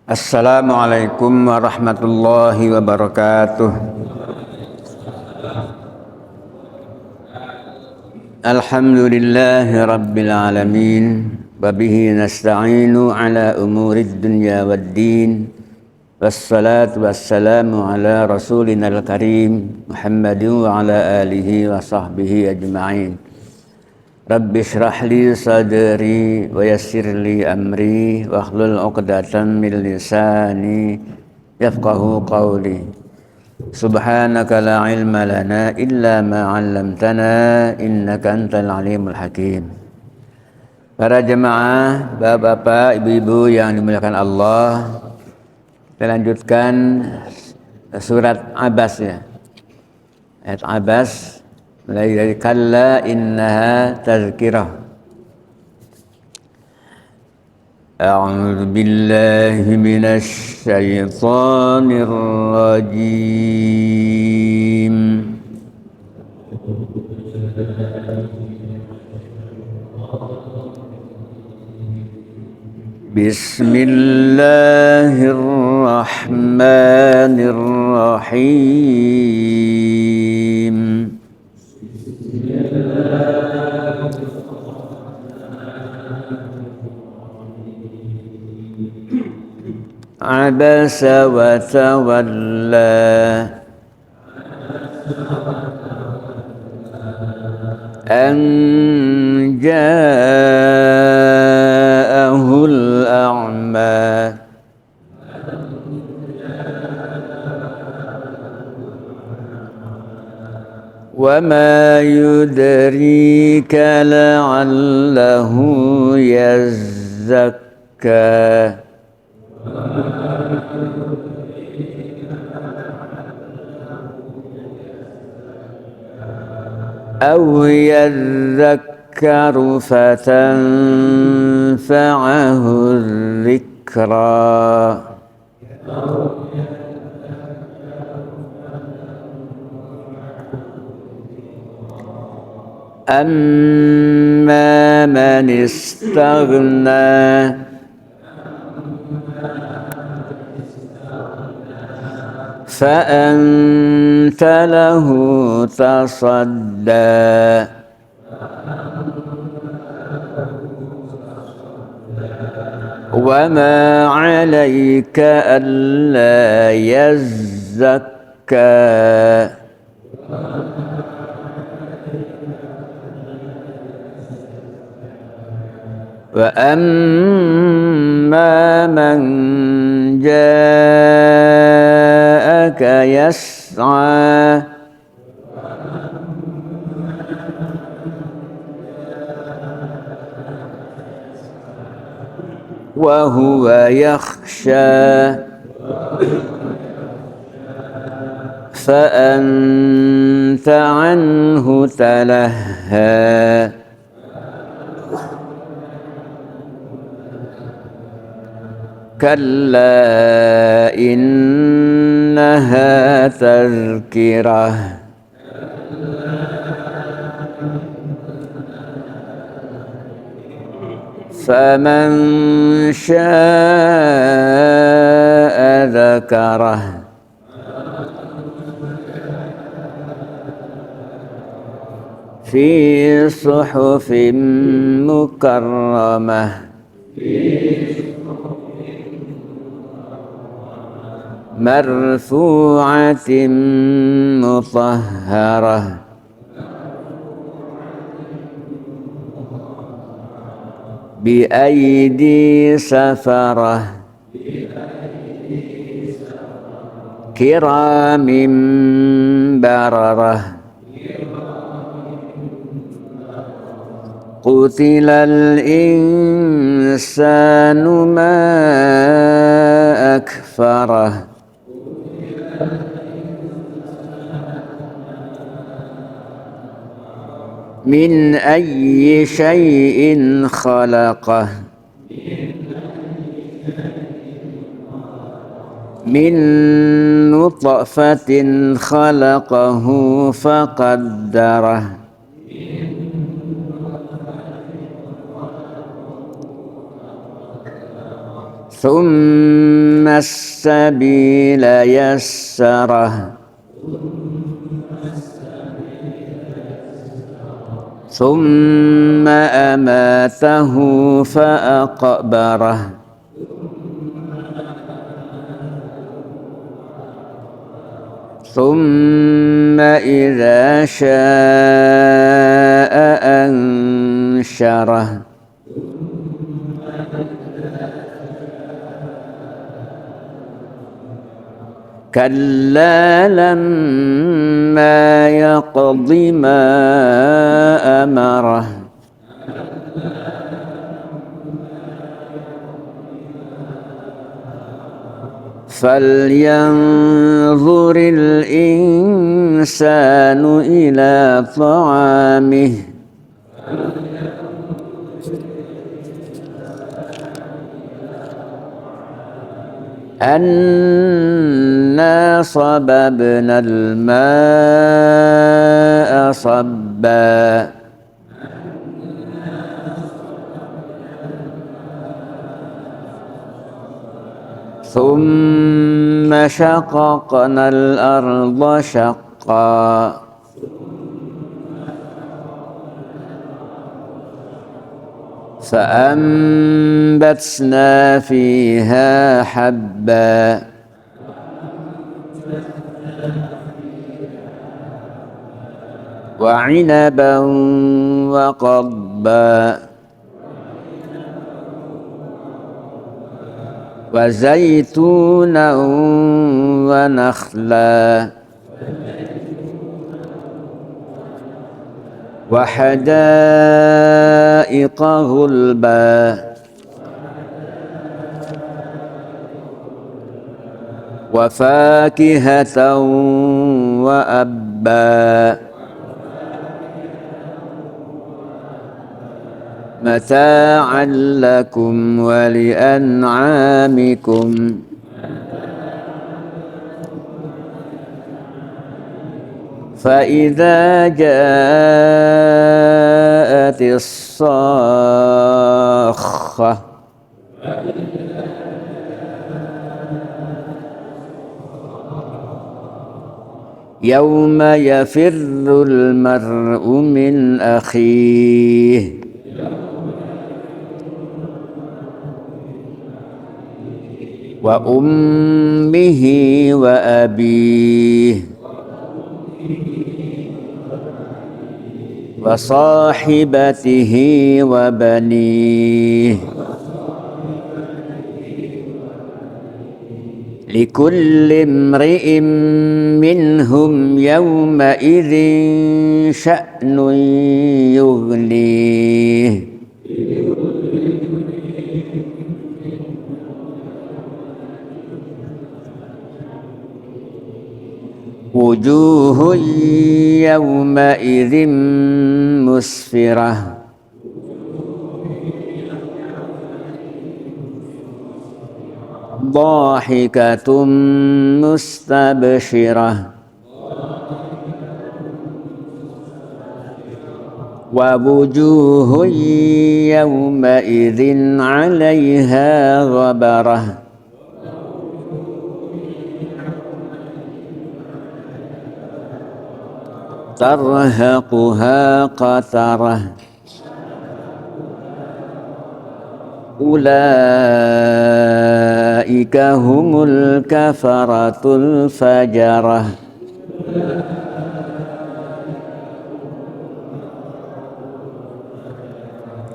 Assalamualaikum warahmatullahi wabarakatuh. Alhamdulillahi rabbil alamin. Wabihi nasta'inu ala umurid dunya waddin. Wassalatu wassalamu ala rasulinal karim Muhammadin wa ala alihi wa sahbihi ajma'in. Rabbi shrah li sadri wa yassir li amri wa hlul 'uqdatam min lisani yafqahu qawli. Subhanaka la ilma lana illa ma 'allamtana innaka antal alimul hakim. Para jemaah, bapak-bapak, ibu-ibu yang dimuliakan Allah, kita lanjutkan surat Abas ya. Ayat Abas mulai dari kalla innaha tazkirah. A'udzu billahi minasy syaithanir rajim. Bismillahirrahmanirrahim. Abasa wa tawalla an ja'ahul a'ma wa ma yudrika la'allahu yazzakka أو يذكر فتنفعه الذكرى أما من استغنى فأنت له تصدى وما عليك ألا يزكى وأما من جاءك يسعى وهو يخشى فأنت عنه تلهى كلا إنها تذكرة فمن شاء ذكره في صحف مكرمة مرفوعة مطهرة بأيدي سفرة كرام بررة قتل الإنسان ما أكفره من أي شيء خلقه من نطفة خلقه فقدره ثم السبيل يسره ثم أماته فأقبره ثم إذا شاء أنشره كلا لما يقض ما أمره فلينظر الإنسان إلى طعامه أنا صببنا الماء صبا ثم شققنا الأرض شقا فأنبتنا فيها حبا وعنبا وقضبا وزيتونا ونخلا وحدائق غلبا وفاكهة وأبا متاعا لكم ولأنعامكم فإذا جاءت الصاخة يوم يفر المرء من أخيه وأمه وأبيه وصاحبته وبنيه لكل امرئ منهم يومئذ شأن يغنيه وجوه يومئذ مسفرة ضاحكة مستبشرة ووجوه يومئذ عليها غبرة ترهقها قترة أولئك هم الكفرة الفجرة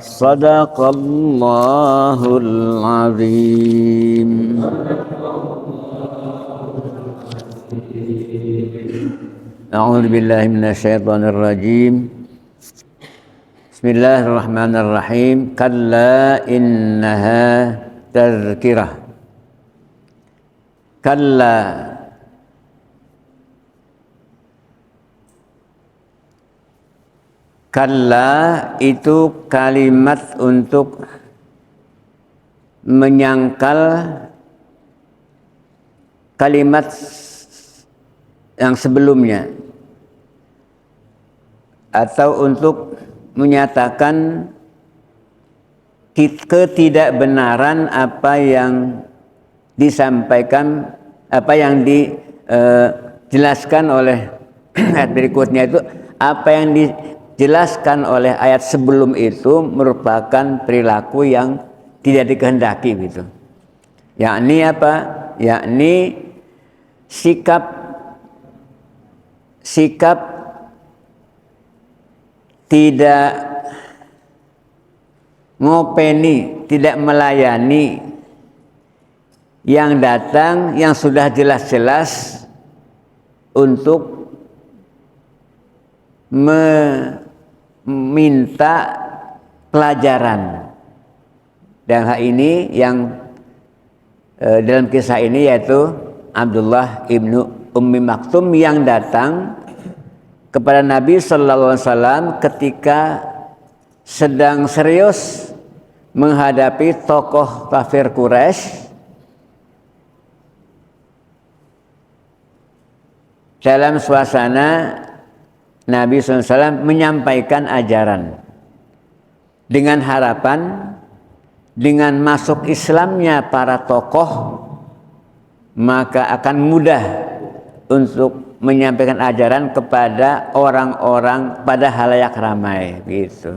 صدق الله العظيم. A'udzu billahi minasyaitonir rajim. Bismillahirrahmanirrahim. Kalla innaha tazkirah. Kalla Kalla itu kalimat untuk menyangkal kalimat yang sebelumnya atau untuk menyatakan ketidakbenaran apa yang disampaikan, apa yang dijelaskan oleh ayat berikutnya itu, apa yang dijelaskan oleh ayat sebelum itu merupakan perilaku yang tidak dikehendaki gitu. Yakni apa? Yakni sikap tidak ngopeni, tidak melayani yang datang yang sudah jelas-jelas untuk meminta pelajaran. Dan hal ini yang dalam kisah ini yaitu Abdullah ibnu Ummi Maktum yang datang kepada Nabi Sallallahu Alaihi Wasallam ketika sedang serius menghadapi tokoh kafir Quraisy dalam suasana Nabi Sallallahu Alaihi Wasallam menyampaikan ajaran dengan harapan dengan masuk Islamnya para tokoh maka akan mudah untuk menyampaikan ajaran kepada orang-orang pada halayak ramai gitu.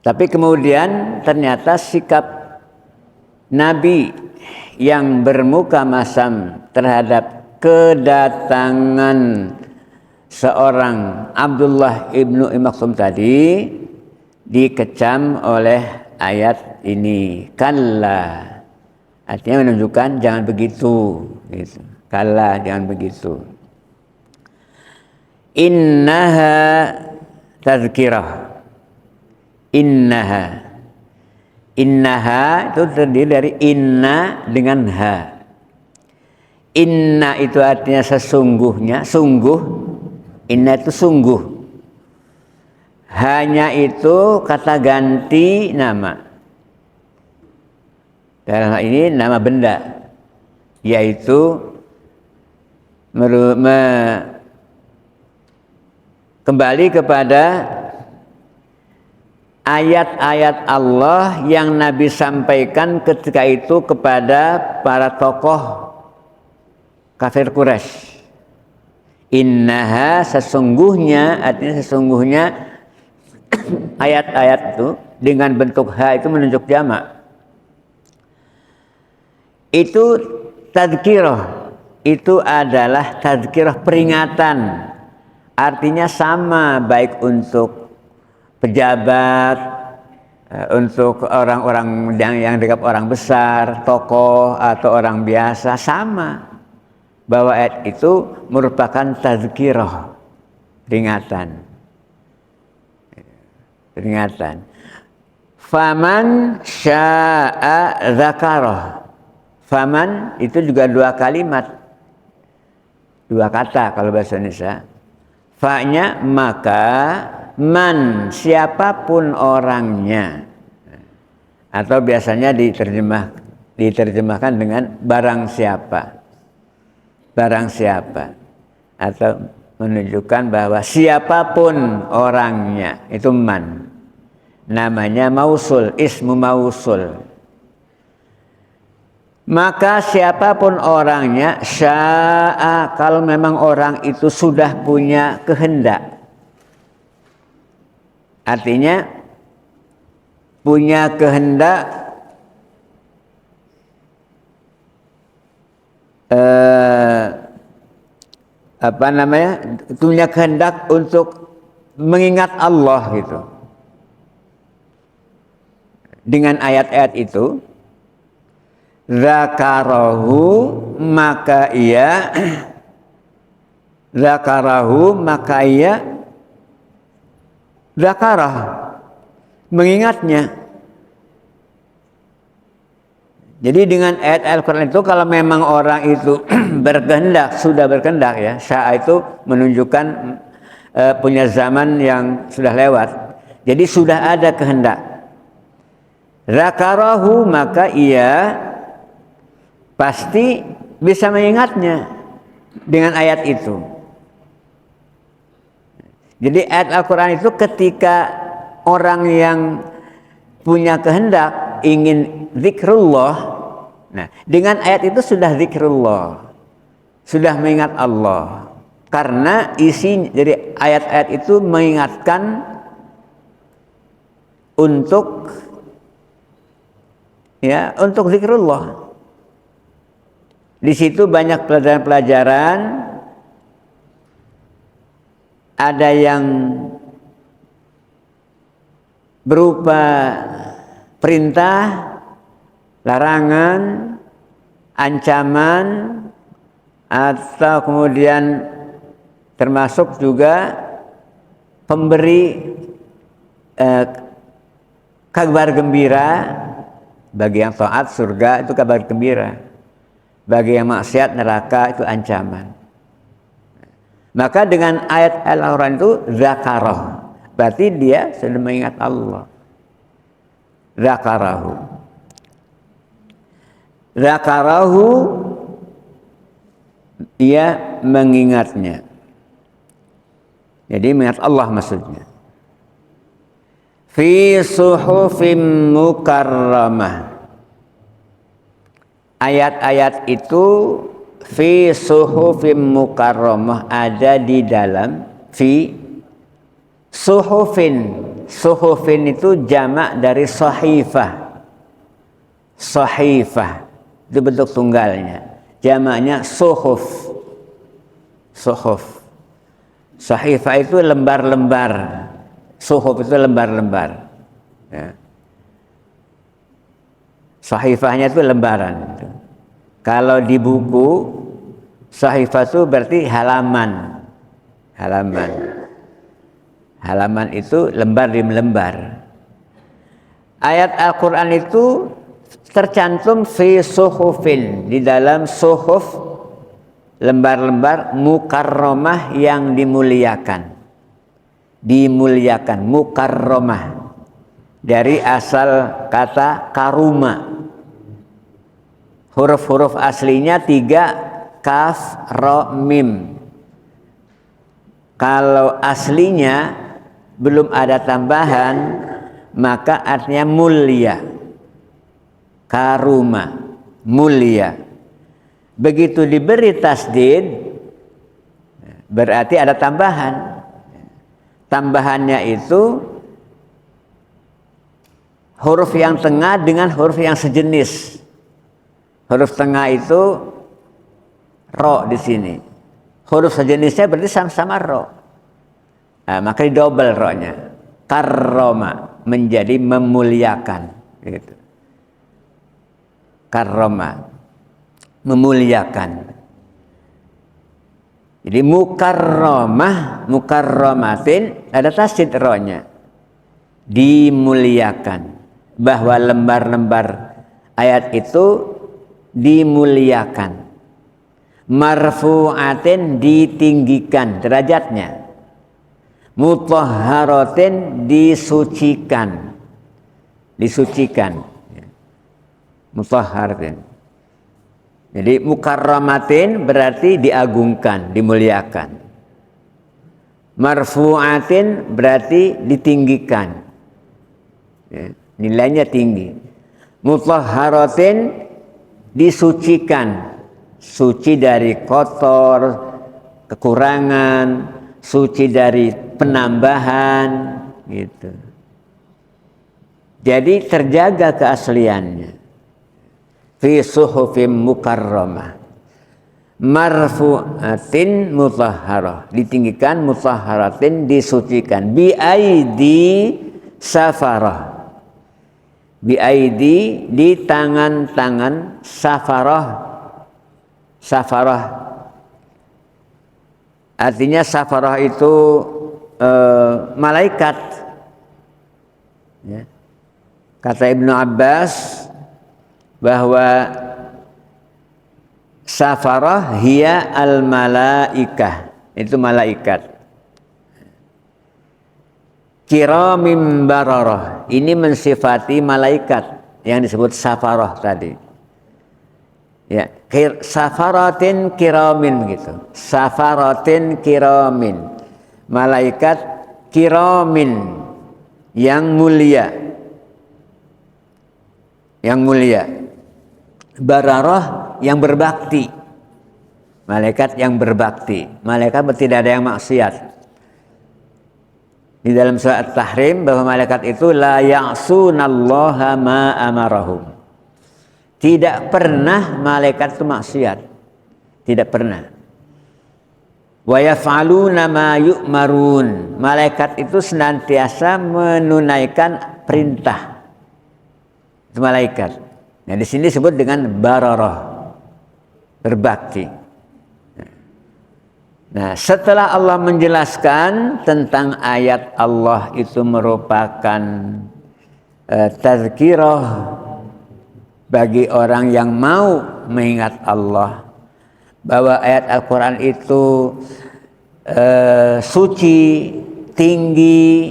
Tapi kemudian ternyata sikap Nabi yang bermuka masam terhadap kedatangan seorang Abdullah ibnu Maktum tadi dikecam oleh ayat ini. Kalla, artinya menunjukkan jangan begitu gitu. Kalla, jangan begitu. Innaha tazkirah. Innaha itu terdiri dari inna dengan ha. Inna itu artinya sesungguhnya, sungguh. Inna itu sungguh. Hanya itu kata ganti nama. Dalam hal ini nama benda, yaitu kembali kepada ayat-ayat Allah yang Nabi sampaikan ketika itu kepada para tokoh kafir Quraisy. Innaha, sesungguhnya, artinya sesungguhnya ayat-ayat itu dengan bentuk ha itu menunjuk jamak. Itu tadzkirah, itu adalah tadzkirah peringatan. Artinya sama baik untuk pejabat, untuk orang-orang yang dekat orang besar, tokoh atau orang biasa, sama. Bahwa ayat itu merupakan tadzkirah, peringatan. Peringatan. Faman syaa dzakarah. Faman itu juga dua kalimat, dua kata kalau bahasa Indonesia. Fa-nya maka, man siapapun orangnya, atau biasanya diterjemahkan dengan barang siapa. Barang siapa, atau menunjukkan bahwa siapapun orangnya itu man, namanya mausul, ismu mausul. Maka siapapun orangnya, syaa, kalau memang orang itu sudah punya kehendak, artinya punya kehendak punya kehendak untuk mengingat Allah gitu. Dengan ayat-ayat itu, zakarahu maka ia zakarah mengingatnya. Jadi dengan ayat Al-Quran itu kalau memang orang itu berkehendak, sudah berkehendak ya, syaa itu menunjukkan punya zaman yang sudah lewat. Jadi sudah ada kehendak. Zakarahu maka ia pasti bisa mengingatnya dengan ayat itu. Jadi ayat Al-Quran itu ketika orang yang punya kehendak ingin zikrullah, Nah, dengan ayat itu sudah zikrullah, sudah mengingat Allah. Karena isi dari ayat-ayat itu mengingatkan untuk zikrullah. Di situ banyak pelajaran-pelajaran, ada yang berupa perintah, larangan, ancaman, atau kemudian termasuk juga pemberi kabar gembira. Bagi yang taat surga itu kabar gembira, bagi yang maksiat neraka itu ancaman. Maka dengan ayat Al-Quran itu zakarah, berarti dia sudah mengingat Allah. Zakarahu, dia mengingatnya. Jadi mengingat Allah maksudnya. Fi suhufim mukarramah. Ayat-ayat itu fi suhufim mukarramah, ada di dalam fi suhufin. Suhufin itu jamak dari sahifah. Sahifah itu bentuk tunggalnya, jamaknya suhuf. Suhuf. Sahifah itu lembar-lembar. Suhuf itu lembar-lembar. Ya. Sahifahnya itu lembaran. Kalau di buku, sahifah itu berarti halaman. Halaman itu lembar demi lembar. Ayat Al-Quran itu tercantum fi suhufin, di dalam suhuf, lembar-lembar mukarramah yang dimuliakan. Mukarramah dari asal kata karuma. Huruf-huruf aslinya 3 kaf ro mim. Kalau aslinya belum ada tambahan, maka artinya mulia. Karuma, mulia. Begitu diberi tasdid, berarti ada tambahan. Tambahannya itu huruf yang tengah dengan huruf yang sejenis. Huruf tengah itu ro di sini. Huruf sejenisnya berarti sama-sama ro. Nah, maka didobel ro-nya. Karroma, menjadi memuliakan. Gitu. Karroma, memuliakan. Jadi mukarramatin, ada tasdid ro-nya. Dimuliakan. Bahwa lembar-lembar ayat itu dimuliakan. Marfu'atin, ditinggikan derajatnya. Mutahharatin, disucikan. Mutahharatin. Jadi mukarramatin berarti diagungkan, dimuliakan. Marfu'atin berarti ditinggikan. Ya, nilainya tinggi. Mutahharatin, disucikan. Suci dari kotor, kekurangan, suci dari penambahan, gitu. Jadi terjaga keasliannya. Fi suhufim mukarramah, marfu'atin mutahharah, ditinggikan, mutahharatin, disucikan. Bi aidi safarah, bi aidi, di tangan-tangan, safarah artinya safarah itu malaikat, ya. Kata Ibnu Abbas bahwa safarah hiya al malaikah, itu malaikat. Kiramim bararah, ini mensifati malaikat yang disebut safarah tadi. Ya, safaratin kiramin gitu. Safaratin kiramin. Malaikat kiramin, yang mulia. Yang mulia. Bararah yang berbakti. Malaikat yang berbakti. Malaikat tidak ada yang maksiat. Di dalam surat At-Tahrim bahwa malaikat itu la ya'sunallaha ma amarahum. Tidak pernah malaikat itu maksiat. Tidak pernah. Wa yaf'aluna ma yu'marun. Malaikat itu senantiasa menunaikan perintah. Itu malaikat. Nah, di sini disebut dengan bararah, berbakti. Nah, setelah Allah menjelaskan tentang ayat Allah itu merupakan tazkirah bagi orang yang mau mengingat Allah, bahwa ayat Al-Quran itu suci, tinggi,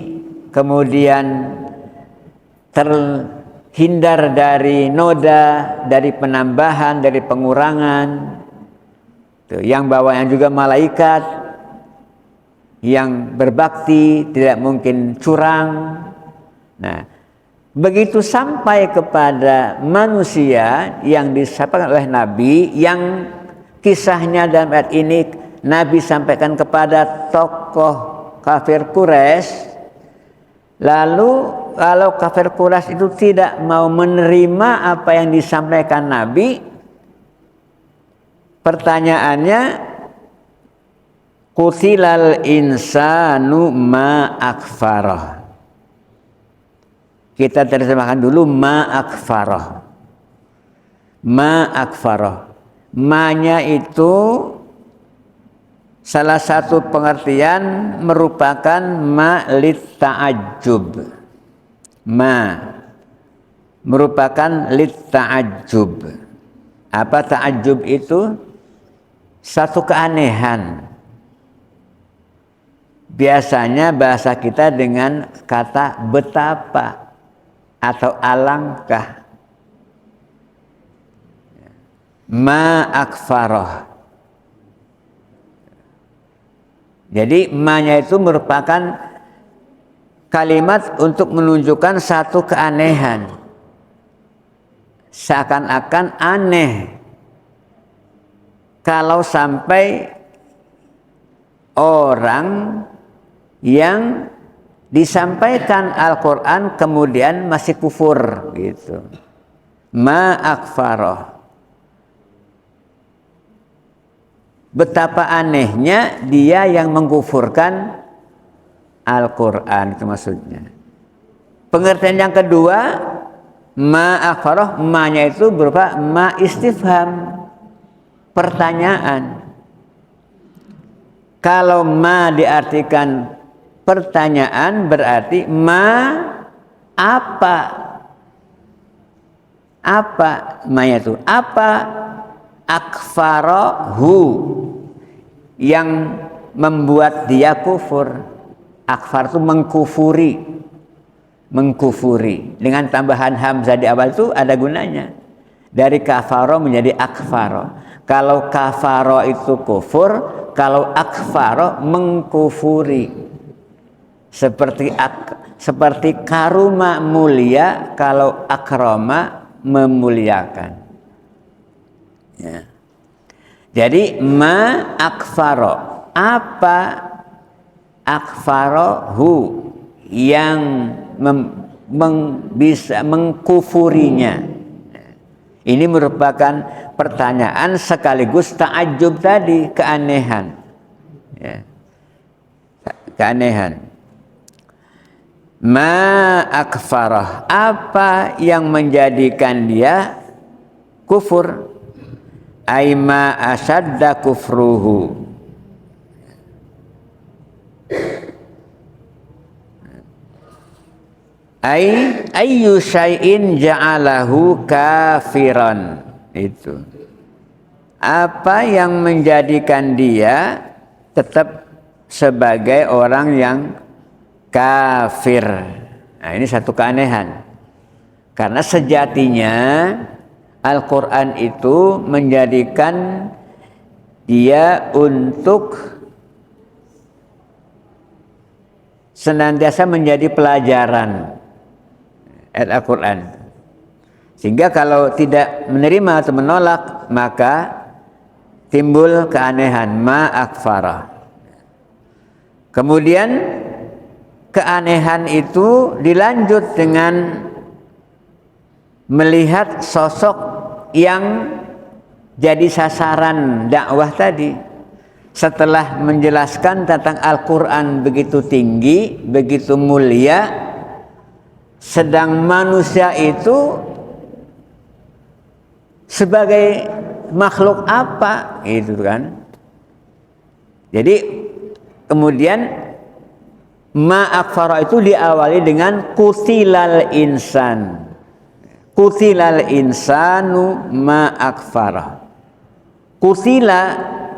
kemudian terhindar dari noda, dari penambahan, dari pengurangan. Yang bawahnya juga malaikat yang berbakti, tidak mungkin curang. Nah, begitu sampai kepada manusia yang disampaikan oleh Nabi, yang kisahnya dalam ayat ini Nabi sampaikan kepada tokoh kafir Quraisy. Lalu kalau kafir Quraisy itu tidak mau menerima apa yang disampaikan Nabi, pertanyaannya, qutilal insanu ma akfarah. Kita terjemahkan dulu ma akfarah. Ma akfarah. Ma-nya itu salah satu pengertian merupakan ma lit ta'ajjub. Ma merupakan lit ta'ajjub. Apa ta'ajjub itu? Satu keanehan. Biasanya bahasa kita dengan kata betapa atau alangkah. Ma akfarah. Jadi ma-nya itu merupakan kalimat untuk menunjukkan satu keanehan. Seakan-akan aneh kalau sampai orang yang disampaikan Al-Quran kemudian masih kufur gitu. Ma akfarah. Betapa anehnya dia yang mengkufurkan Al-Quran, itu maksudnya. Pengertian yang kedua, ma akfarah, ma-nya itu berupa ma istifham, pertanyaan. Kalau ma diartikan pertanyaan, berarti ma apa? Apa ma-nya itu? Apa akfarahu yang membuat dia kufur? Akfar itu mengkufuri. Mengkufuri. Dengan tambahan hamzah di awal itu ada gunanya. Dari kafaro menjadi akfaro. Kalau kafaro itu kufur, kalau akfaro mengkufuri. Seperti karuma mulia, kalau akroma memuliakan. Ya. Jadi ma akfaro, apa akfarohu yang bisa mengkufurinya. Ini merupakan pertanyaan sekaligus ta'ajjub tadi, keanehan. Ya. Keanehan. Ma akfarah, apa yang menjadikan dia kufur? Aima asadda kufruhu. Ayyu syai'in ja'alahu kafiran. Itu. Apa yang menjadikan dia tetap sebagai orang yang kafir. Nah, ini satu keanehan. Karena sejatinya Al-Quran itu menjadikan dia untuk senantiasa menjadi pelajaran. Ayat Al-Quran Sehingga kalau tidak menerima atau menolak, maka timbul keanehan, ma akfara. Kemudian keanehan itu dilanjut dengan melihat sosok yang jadi sasaran dakwah tadi. Setelah menjelaskan tentang Al-Quran begitu tinggi, begitu mulia, sedang manusia itu sebagai makhluk apa itu kan. Jadi kemudian ma akfara itu diawali dengan kutilal insan. Kutilal insanu ma akfara. Kutila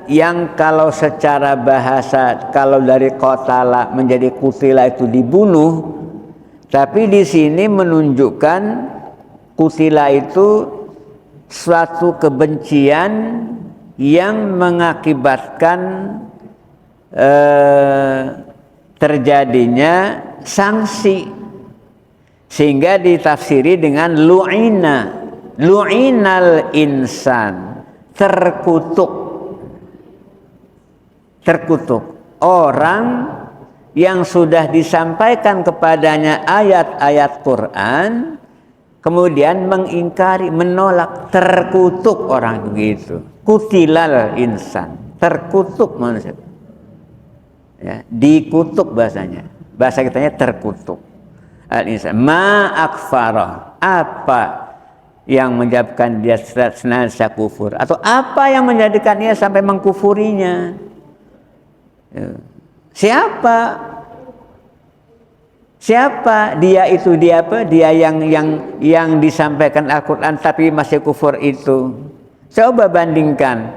yang kalau secara bahasa, kalau dari qatala menjadi kutila itu dibunuh, tapi di sini menunjukkan kutila itu suatu kebencian yang mengakibatkan terjadinya sanksi, sehingga ditafsiri dengan lu'inal insan, terkutuk orang yang sudah disampaikan kepadanya ayat-ayat Quran kemudian mengingkari, menolak, terkutuk orang begitu. Kutilal insan, terkutuk manusia. Ya, dikutuk bahasanya. Bahasa kitanya terkutuk. Al insan ma akfara, apa yang menyebabkan dia senantiasa kufur, atau apa yang menjadikan dia sampai mengkufurinya? Ya. Siapa dia itu? Dia apa? Dia yang disampaikan Al-Quran tapi masih kufur itu. Coba bandingkan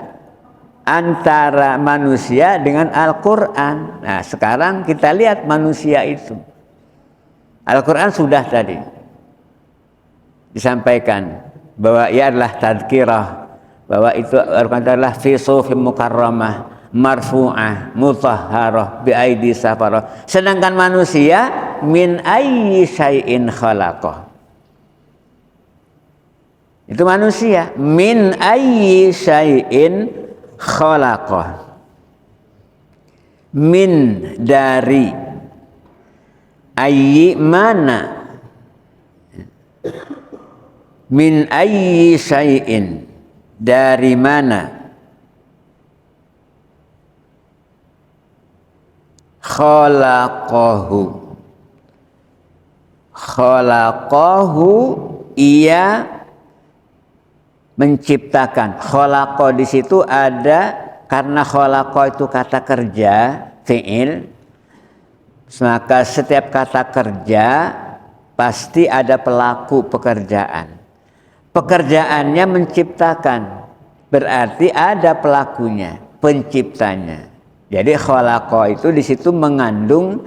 antara manusia dengan Al-Quran. Nah, sekarang kita lihat manusia itu. Al-Quran sudah tadi disampaikan bahwa ia adalah tadkirah, bahwa itu Al-Quran adalah fi sufim mukarramah, marfu'ah, mutahharah, bi aidi safarah. Sedangkan manusia min ayyi syai'in khalaqah. Itu manusia min ayyi syai'in khalaqah. Min dari, ayyi mana, min ayyi syai'in dari mana, khalaqahu ia menciptakan. Khalaqa di situ ada, karena khalaqa itu kata kerja, fi'il, maka setiap kata kerja pasti ada pelaku pekerjaan. Pekerjaannya menciptakan, berarti ada pelakunya, penciptanya. Jadi khalaqa itu di situ mengandung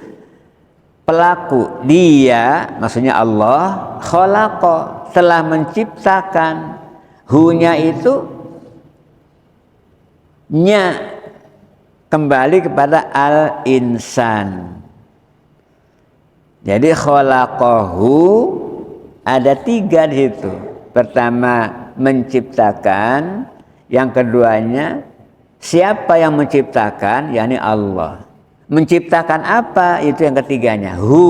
pelaku. Dia, maksudnya Allah, khalaqa, telah menciptakan. Hu-nya itu nya kembali kepada al-insan. Jadi khalaqahu ada 3 di situ. Pertama menciptakan, yang keduanya siapa yang menciptakan, yakni Allah. Menciptakan apa? Itu yang ketiganya. Hu,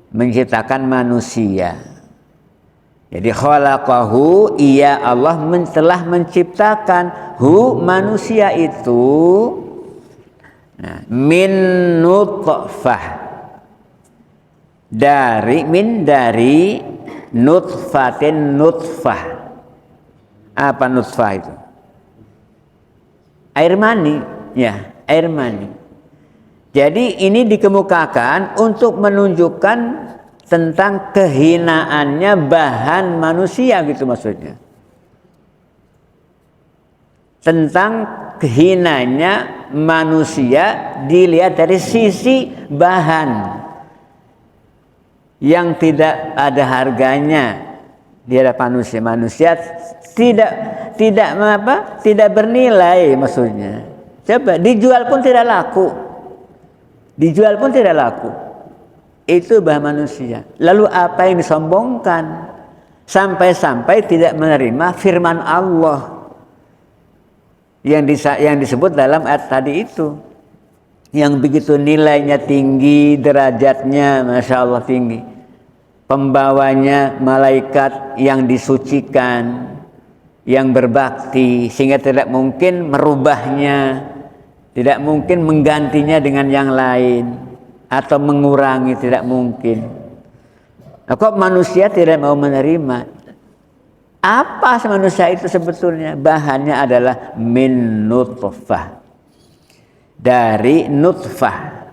menciptakan manusia. Jadi khalaqahu, ia Allah telah menciptakan hu, manusia itu, nah, min nutfah, dari nutfatin, nutfah. Apa nutfah itu? Air mani, ya, air mani. Jadi ini dikemukakan untuk menunjukkan tentang kehinaannya bahan manusia, gitu maksudnya. Tentang kehinanya manusia dilihat dari sisi bahan yang tidak ada harganya di hadapan manusia. Manusia tidak bernilai, maksudnya. Coba dijual pun tidak laku. Dijual pun tidak laku. Itu bahan manusia. Lalu apa yang disombongkan? sampai-sampai tidak menerima firman Allah yang disebut dalam ayat tadi itu, yang begitu nilainya tinggi, derajatnya Masya Allah tinggi, pembawanya malaikat yang disucikan, yang berbakti, sehingga tidak mungkin merubahnya, tidak mungkin menggantinya dengan yang lain atau mengurangi, tidak mungkin. Kok manusia tidak mau menerima? Apa manusia itu sebetulnya? Bahannya adalah min nutfah, dari nutfah.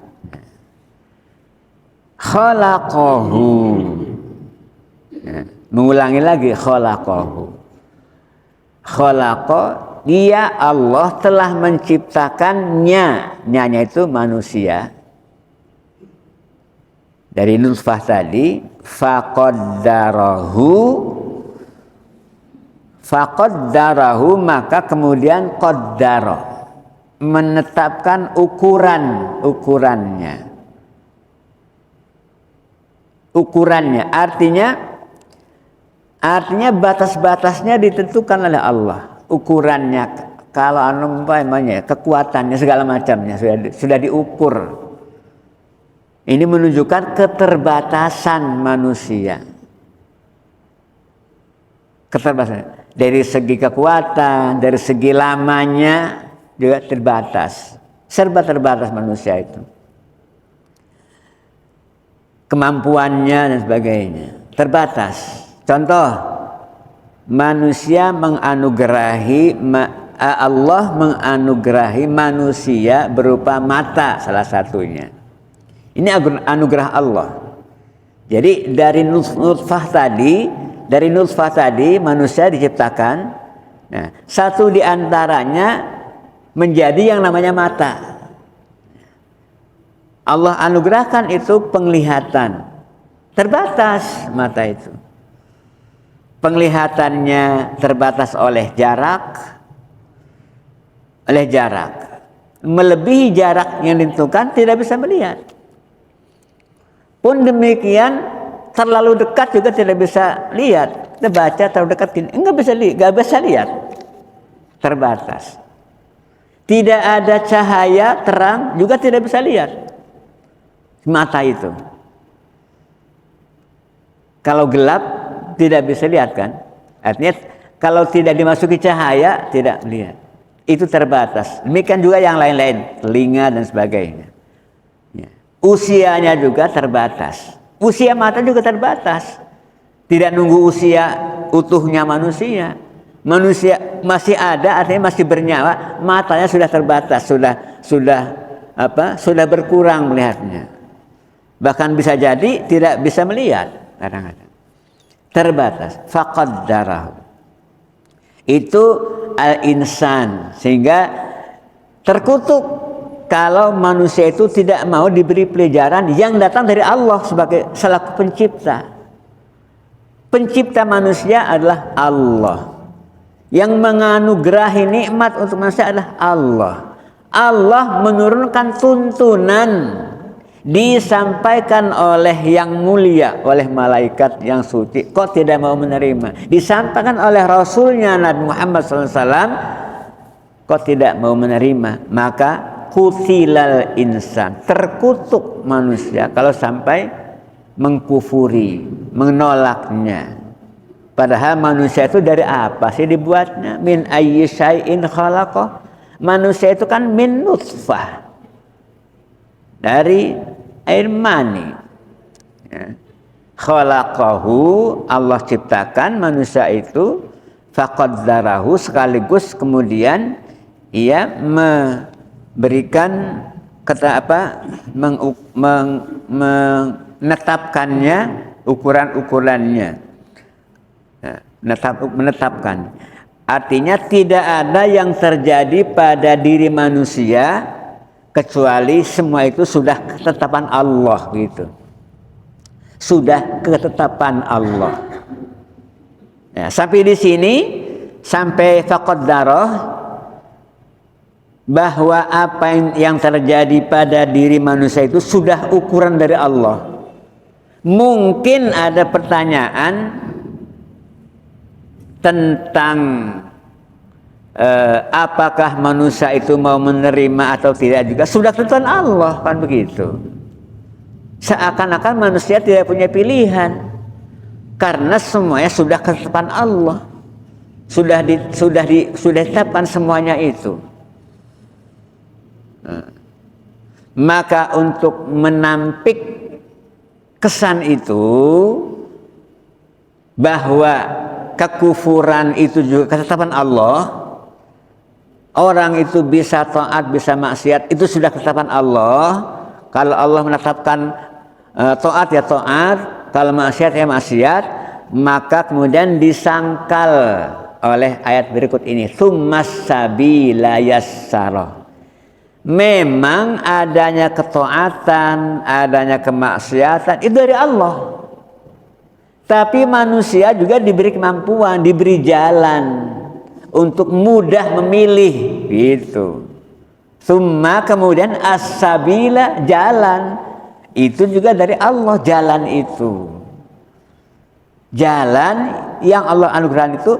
Khalaqahu. Mengulangi lagi, khalaqahu. Khalaqa, dia Allah telah menciptakannya. Nyanya itu manusia. Dari nutfah tadi, faqaddarahu, maka kemudian qaddara, menetapkan ukurannya. Artinya batas-batasnya ditentukan oleh Allah. Ukurannya, kalau umpamanya kekuatannya segala macamnya sudah diukur. Ini menunjukkan keterbatasan manusia. Keterbatasan dari segi kekuatan, dari segi lamanya juga terbatas. Serba terbatas manusia itu. Kemampuannya dan sebagainya terbatas. Contoh, manusia Allah menganugerahi manusia berupa mata salah satunya. Ini anugerah Allah. Jadi dari nutfah tadi manusia diciptakan. Nah, satu di antaranya menjadi yang namanya mata. Allah anugerahkan itu penglihatan. Terbatas mata itu. Penglihatannya terbatas oleh jarak. Melebihi jarak yang ditentukan tidak bisa melihat. Pun demikian terlalu dekat juga tidak bisa lihat. Kita baca terlalu dekat ini enggak bisa lihat. Terbatas. Tidak ada cahaya terang juga tidak bisa lihat. Mata itu. Kalau gelap tidak bisa lihat kan? Artinya kalau tidak dimasuki cahaya tidak melihat. Itu terbatas. Demikian juga yang lain-lain, telinga dan sebagainya. Usianya juga terbatas. Usia mata juga terbatas. Tidak nunggu usia utuhnya manusia. Manusia masih ada, artinya masih bernyawa, matanya sudah terbatas, sudah berkurang melihatnya. Bahkan bisa jadi tidak bisa melihat kadang-kadang. Terbatas. Faqaddarahu. Itu al-insan, sehingga terkutuk kalau manusia itu tidak mau diberi pelajaran yang datang dari Allah sebagai selaku pencipta. Pencipta manusia adalah Allah. Yang menganugerahi nikmat untuk manusia adalah Allah. Allah menurunkan tuntunan, disampaikan oleh yang mulia, oleh malaikat yang suci. Kok tidak mau menerima? Disampaikan oleh Rasulnya Nabi Muhammad SAW. Kok tidak mau menerima? Maka kutilal insan, terkutuk manusia kalau sampai mengkufuri, menolaknya. Padahal manusia itu dari apa sih dibuatnya? Min ayyi syai'in khalaqah. Manusia itu kan min nutfah, dari air mani. Khalaqahu, Allah ciptakan manusia itu, faqaddarahu, sekaligus kemudian ia memberikan menetapkannya, ukuran-ukurannya. Menetapkan. Artinya tidak ada yang terjadi pada diri manusia kecuali semua itu sudah ketetapan Allah gitu. Sudah ketetapan Allah. Ya, sampai di sini, sampai faqaddarah, bahwa apa yang terjadi pada diri manusia itu sudah ukuran dari Allah. Mungkin ada pertanyaan, tentang apakah manusia itu mau menerima atau tidak juga sudah ketentuan Allah, kan begitu. Seakan-akan manusia tidak punya pilihan karena semuanya sudah ketetapan Allah, sudah ditetapkan semuanya itu. Maka untuk menampik kesan itu bahwa kekufuran itu juga ketetapan Allah, orang itu bisa taat, bisa maksiat, itu sudah ketetapan Allah. Kalau Allah menetapkan taat ya taat, kalau maksiat ya maksiat, maka kemudian disangkal oleh ayat berikut ini, tsummas sabila yassara. Memang adanya ketaatan, adanya kemaksiatan itu dari Allah. Tapi manusia juga diberi kemampuan, diberi jalan untuk mudah memilih gitu. Summa kemudian as-sabila, jalan itu juga dari Allah. Jalan itu, jalan yang Allah anugerahkan itu,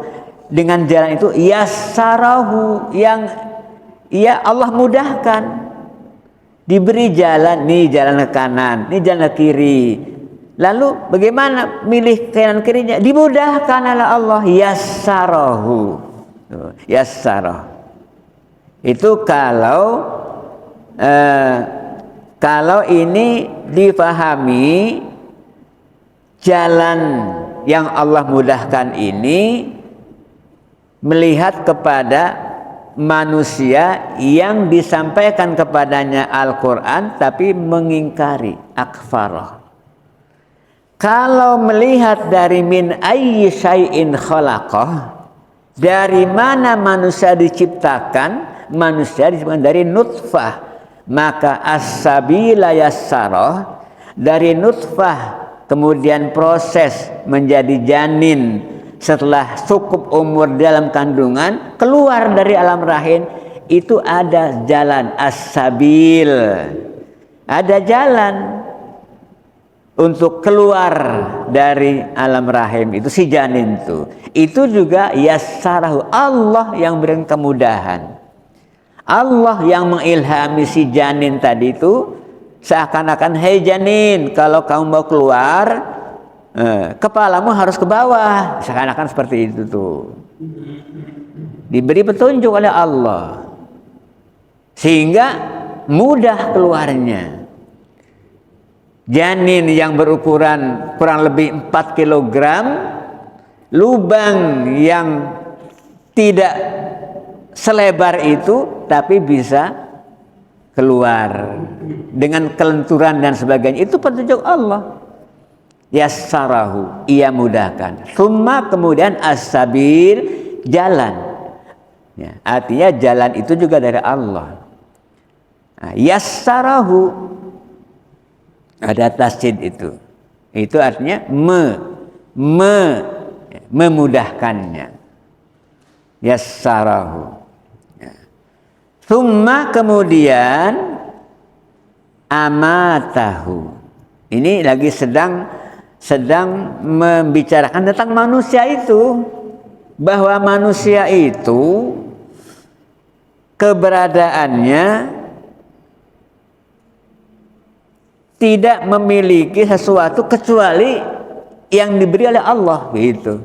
dengan jalan itu yassarahu, yang Allah mudahkan. Diberi jalan, nih jalan ke kanan, nih jalan ke kiri. Lalu bagaimana milih kanan kirinya? Dimudahkan oleh Allah. Yassarahu, yassarah. Itu kalau ini dipahami, jalan yang Allah mudahkan ini melihat kepada manusia yang disampaikan kepadanya Al-Quran tapi mengingkari, akfarah. Kalau melihat dari min ayyi syai'in khalaqah, dari mana manusia diciptakan, manusia disebutkan dari nutfah, maka as-sabila yassarah, dari nutfah kemudian proses menjadi janin, setelah cukup umur dalam kandungan keluar dari alam rahim, itu ada jalan as-sabil, ada jalan untuk keluar dari alam rahim, itu si janin itu juga yassarahu, Allah yang berikan kemudahan. Allah yang mengilhami si janin tadi itu, seakan-akan, hei janin, kalau kamu mau keluar, kepalamu harus ke bawah, seakan-akan seperti itu tuh. Diberi petunjuk oleh Allah sehingga mudah keluarnya. Janin yang berukuran kurang lebih 4 kg, lubang yang tidak selebar itu tapi bisa keluar dengan kelenturan dan sebagainya, itu petunjuk Allah. Yassarahu, ia mudahkan. Tsumma kemudian as-sabil, jalan. Ya, artinya jalan itu juga dari Allah. Nah, yassarahu, ada tasdid itu. Itu artinya memudahkannya. Yassarahu. Tsumma kemudian amatahu. Ini lagi sedang membicarakan tentang manusia itu, bahwa manusia itu keberadaannya tidak memiliki sesuatu kecuali yang diberi oleh Allah, gitu.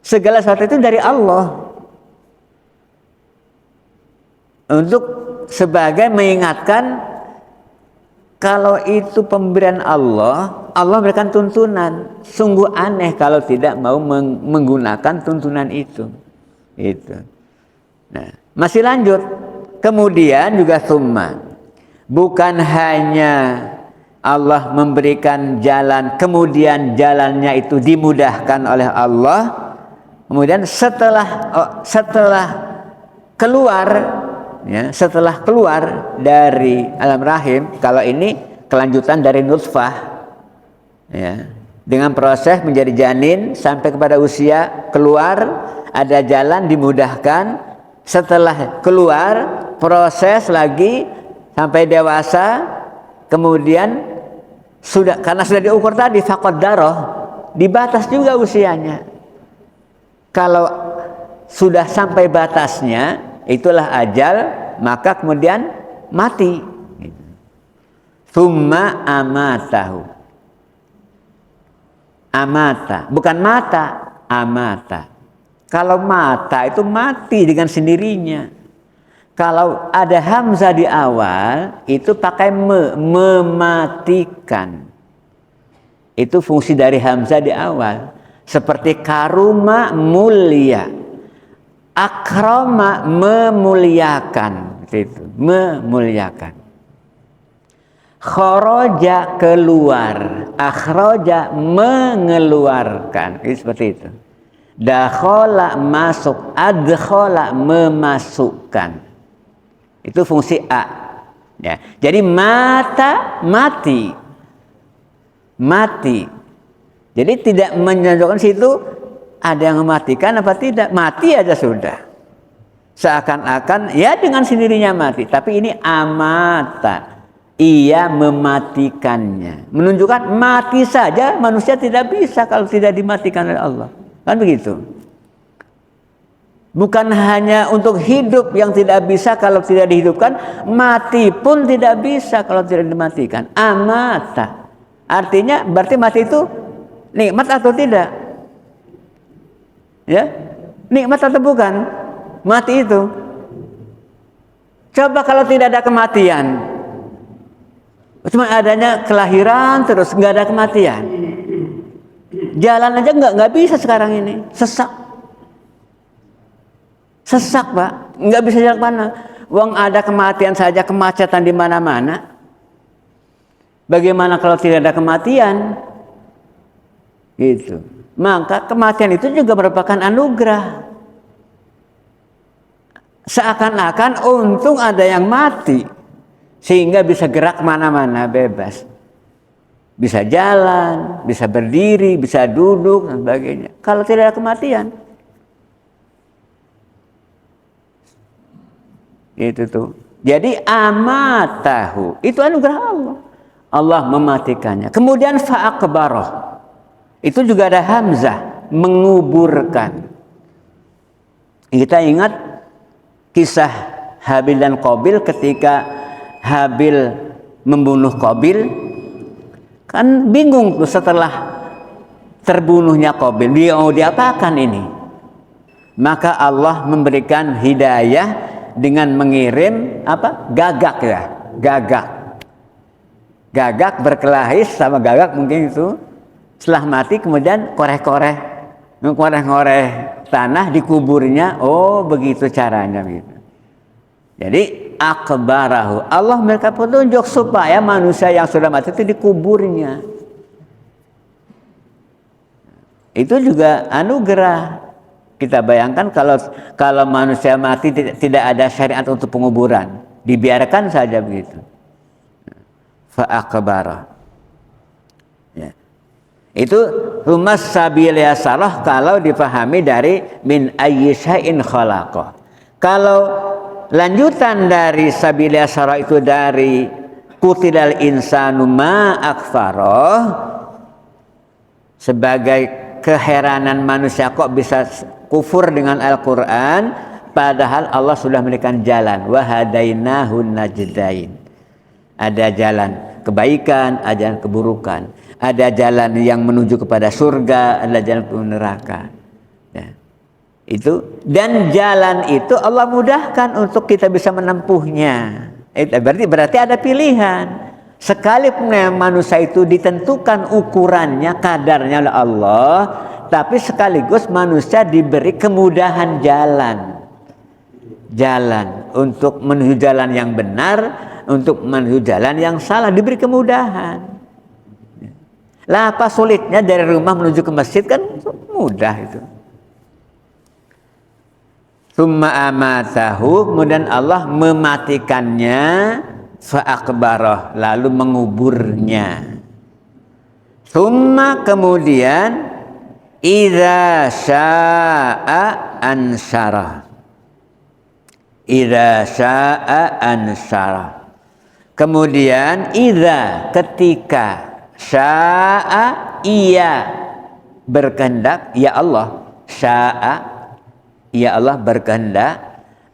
Segala sesuatu itu dari Allah. Untuk sebagai mengingatkan kalau itu pemberian Allah, Allah berikan tuntunan. Sungguh aneh kalau tidak mau menggunakan tuntunan itu. Itu. Nah, masih lanjut. Kemudian juga tsumma. Bukan hanya Allah memberikan jalan, kemudian jalannya itu dimudahkan oleh Allah. Kemudian setelah keluar, ya, setelah keluar dari alam rahim, kalau ini kelanjutan dari nutfah, ya, dengan proses menjadi janin sampai kepada usia keluar, ada jalan dimudahkan. Setelah keluar, proses lagi sampai dewasa, kemudian karena sudah diukur tadi faqad darah, dibatas juga usianya. Kalau sudah sampai batasnya, itulah ajal, maka kemudian mati. Tsumma amatahu. Amata, bukan mata, amata. Kalau mata itu mati dengan sendirinya. Kalau ada hamzah di awal, itu pakai mematikan. Itu fungsi dari hamzah di awal. Seperti karuma, mulia. Akrama, memuliakan. Itu, memuliakan. Kharaja, keluar. Akhraja, mengeluarkan. Itu seperti itu. Dakhala, masuk. Adkhala, memasukkan. Itu fungsi a. Ya. Jadi mata, mati. Mati. Jadi tidak menunjukkan situ ada yang mematikan apa tidak. Mati aja sudah. Seakan-akan ya dengan sendirinya mati. Tapi ini amata. Ia mematikannya. Menunjukkan mati saja manusia tidak bisa kalau tidak dimatikan oleh Allah. Kan begitu. Bukan hanya untuk hidup yang tidak bisa kalau tidak dihidupkan, mati pun tidak bisa kalau tidak dimatikan. Amata. Artinya berarti mati itu nikmat atau tidak? Ya? Nikmat atau bukan? Mati itu. Coba kalau tidak ada kematian. Cuma adanya kelahiran terus nggak ada kematian. Jalan aja nggak bisa sekarang ini, sesak, Pak, nggak bisa jalan mana. Uang ada kematian saja, kemacetan di mana-mana. Bagaimana kalau tidak ada kematian? Gitu. Maka kematian itu juga merupakan anugerah. Seakan-akan untung ada yang mati. Sehingga bisa gerak mana-mana bebas. Bisa jalan, bisa berdiri, bisa duduk, dan sebagainya. Kalau tidak ada kematian. Itu tuh. Jadi amatahu. Itu anugerah Allah. Allah mematikannya. Kemudian fa'akbaroh. Itu juga ada hamzah. Menguburkan. Kita ingat kisah Habil dan Qabil ketika Habil membunuh Qabil, kan bingung tuh setelah terbunuhnya Qabil, dia mau diapakan ini? Maka Allah memberikan hidayah dengan mengirim apa? Gagak ya, gagak berkelahi sama gagak mungkin itu. Setelah mati kemudian koreh-koreh tanah dikuburnya. Oh begitu caranya gitu. Jadi akbarahu. Allah memberikan petunjuk supaya manusia yang sudah mati itu dikuburnya. Itu juga anugerah. Kita bayangkan kalau manusia mati tidak ada syariat untuk penguburan, dibiarkan saja begitu. Fa akbarah. Ya. Itu rumas sabil yasarah kalau dipahami dari min ayyi syai'in khalaqah. Kalau lanjutan dari sabil yasarah itu dari kutilal insanu ma akfaroh, sebagai keheranan manusia kok bisa kufur dengan Al-Quran, padahal Allah sudah memberikan jalan. Wahadainahun najdain. Ada jalan kebaikan, ada jalan keburukan, ada jalan yang menuju kepada surga, ada jalan ke neraka. Ya. Itu, dan jalan itu Allah mudahkan untuk kita bisa menempuhnya. Berarti ada pilihan. Sekalipun manusia itu ditentukan ukurannya, kadarnya oleh Allah, tapi sekaligus manusia diberi kemudahan jalan untuk menuju jalan yang benar, untuk menuju jalan yang salah, diberi kemudahan. Lah apa sulitnya dari rumah menuju ke masjid, kan mudah itu. Summa amatahu, kemudian Allah mematikannya, fa'akbarah, lalu menguburnya. Summa, kemudian idza sya'a ansyarah. Idza sya'a ansyarah. Kemudian idza, ketika, sya'a, ia berkehendak, ya Allah. sya'a, ya Allah berkehendak,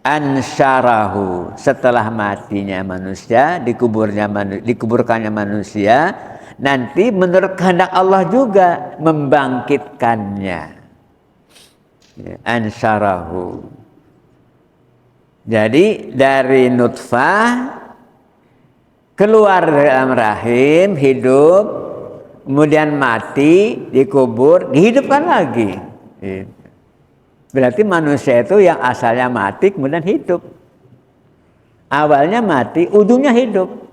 ansyarahu, setelah matinya manusia, dikuburkannya manusia, nanti menurut kehendak Allah juga membangkitkannya. Ansyarahu. Jadi dari nutfah keluar dari dalam rahim, hidup, kemudian mati, dikubur, dihidupkan lagi. Berarti manusia itu yang asalnya mati kemudian hidup. Awalnya mati, ujungnya hidup.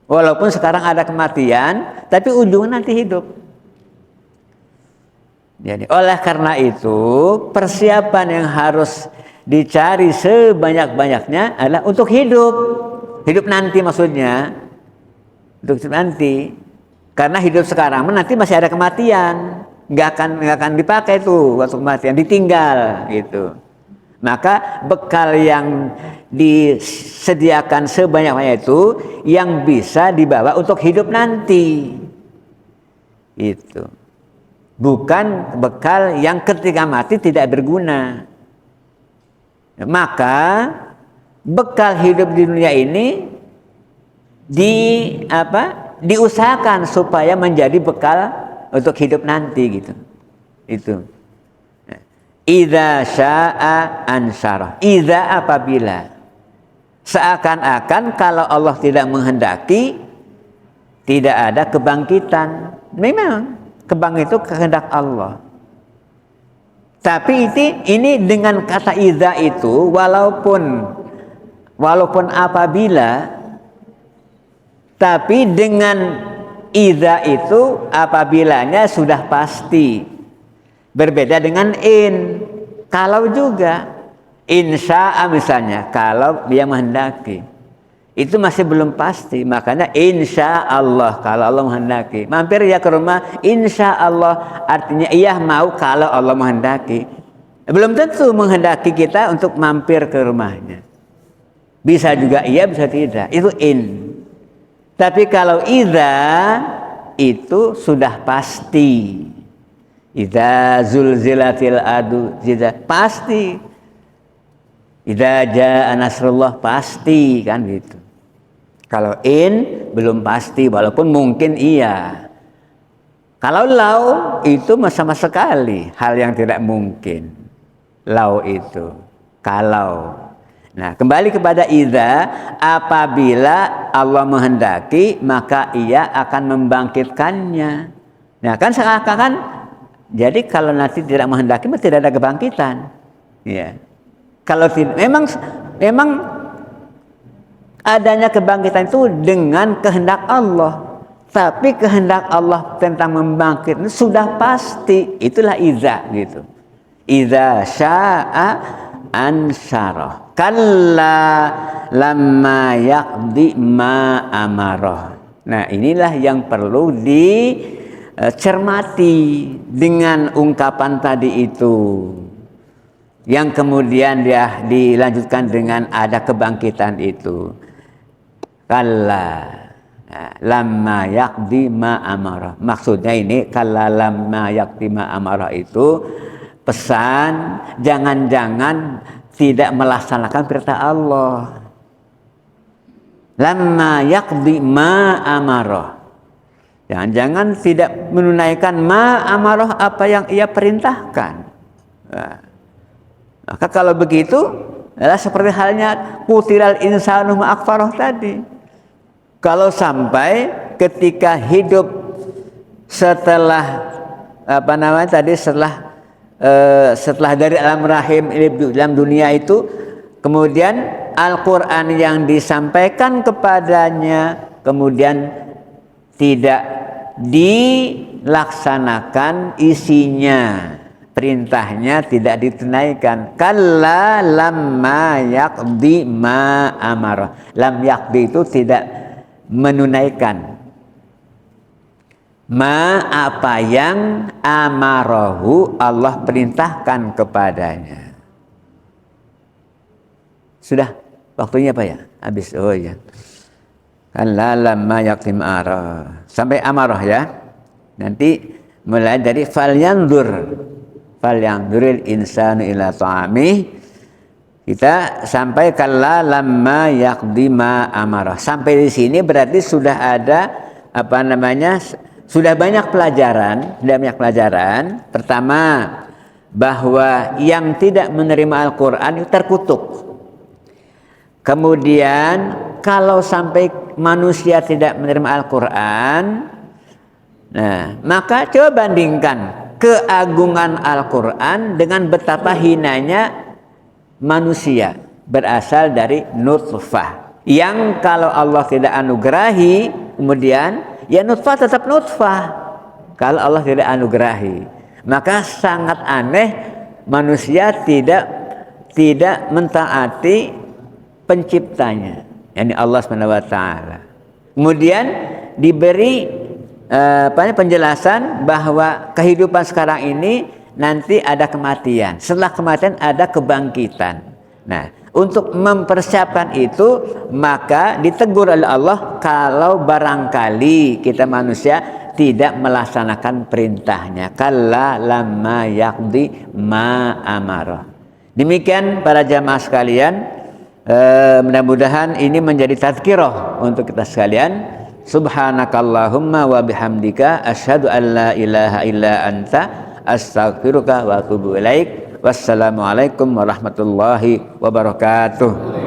Walaupun sekarang ada kematian, tapi ujungnya nanti hidup. Jadi oleh karena itu persiapan yang harus dicari sebanyak-banyaknya adalah untuk hidup. Hidup nanti maksudnya. Untuk hidup nanti. Karena hidup sekarang nanti masih ada kematian. Nggak akan dipakai tuh waktu kematian, ditinggal gitu. Maka bekal yang disediakan sebanyak-banyaknya itu yang bisa dibawa untuk hidup nanti. Itu. Bukan bekal yang ketika mati tidak berguna. Maka bekal hidup di dunia ini diusahakan supaya menjadi bekal untuk hidup nanti gitu. Itu. Idza syaa ansyarah. Idza apabila seakan-akan kalau Allah tidak menghendaki tidak ada kebangkitan. Memang kebangkitan itu kehendak Allah. Tapi ini dengan kata idza itu walaupun apabila, tapi dengan idza itu apabilanya sudah pasti. Berbeda dengan in. Kalau juga insya'a misalnya, kalau dia menghendaki, itu masih belum pasti. Makanya insya Allah, kalau Allah menghendaki. Mampir ya ke rumah, insya Allah, artinya iya mau kalau Allah menghendaki. Belum tentu menghendaki kita untuk mampir ke rumahnya. Bisa juga iya, bisa tidak. Itu in. Tapi kalau idza itu sudah pasti. Idza zulzilatil ardu zilzalaha, pasti. Idza jaa nasrullah, pasti kan gitu. Kalau in belum pasti, walaupun mungkin iya. Kalau lau itu sama sekali hal yang tidak mungkin. Lau itu kalau. Nah, kembali kepada idza, apabila Allah menghendaki maka ia akan membangkitkannya. Nah, kan seakan-akan jadi kalau nanti tidak menghendaki tidak ada kebangkitan. Ya. Kalau tidak, memang adanya kebangkitan itu dengan kehendak Allah. Tapi kehendak Allah tentang membangkit itu sudah pasti. Itulah idza gitu. Idza syaa ansyarah. Kalla lamma yaqdi ma amarah. Nah, inilah yang perlu dicermati dengan ungkapan tadi itu. Yang kemudian dia dilanjutkan dengan ada kebangkitan itu. Kalla lamma yaqdi ma amarah. Maksudnya ini kalla lamma yaqdi ma amarah itu pesan jangan-jangan tidak melaksanakan perintah Allah. Lamma yaqdi ma amarah. Jangan-jangan tidak menunaikan ma amarah, apa yang ia perintahkan. Nah, maka kalau begitu adalah seperti halnya qutilal insanu ma akfarah tadi. Kalau sampai ketika hidup setelah setelah dari alam rahim dalam dunia itu, kemudian Al-Quran yang disampaikan kepadanya kemudian tidak dilaksanakan isinya, perintahnya tidak ditunaikan. Kalla lamma yaqdi ma amarah. Lam yaqdi itu tidak menunaikan ma apa yang amarahu Allah perintahkan kepadanya. Sudah waktunya apa ya? Habis. Oh ya. Kalla lamma yaqdi ma amarah. Sampai amarah ya. Nanti mulai dari falyanzur falyanzuril insanu ila ta'amih. Kita sampai kalla lamma yaqdi ma amarah. Sampai di sini berarti sudah ada sudah banyak pelajaran, Pertama, bahwa yang tidak menerima Al-Qur'an itu terkutuk. Kemudian kalau sampai manusia tidak menerima Al-Qur'an, nah, maka coba bandingkan keagungan Al-Qur'an dengan betapa hinanya manusia berasal dari nutfah. Yang kalau Allah tidak anugerahi, kemudian ya nutfah tetap nutfah. Kalau Allah tidak anugerahi, maka sangat aneh manusia tidak mentaati penciptanya, yakni Allah Subhanahu wa taala. Kemudian diberi penjelasan bahwa kehidupan sekarang ini nanti ada kematian. Setelah kematian ada kebangkitan. Nah, untuk mempersiapkan itu maka ditegur oleh Allah kalau barangkali kita manusia tidak melaksanakan perintahnya. Kalla lamma yaqdi ma amara. Demikian para jamaah sekalian, mudah-mudahan ini menjadi tazkirah untuk kita sekalian. Subhanakallahumma wa bihamdika asyhadu an la ilaha illa anta astaghfiruka wa atubu ilaik. Wassalamualaikum warahmatullahi wabarakatuh.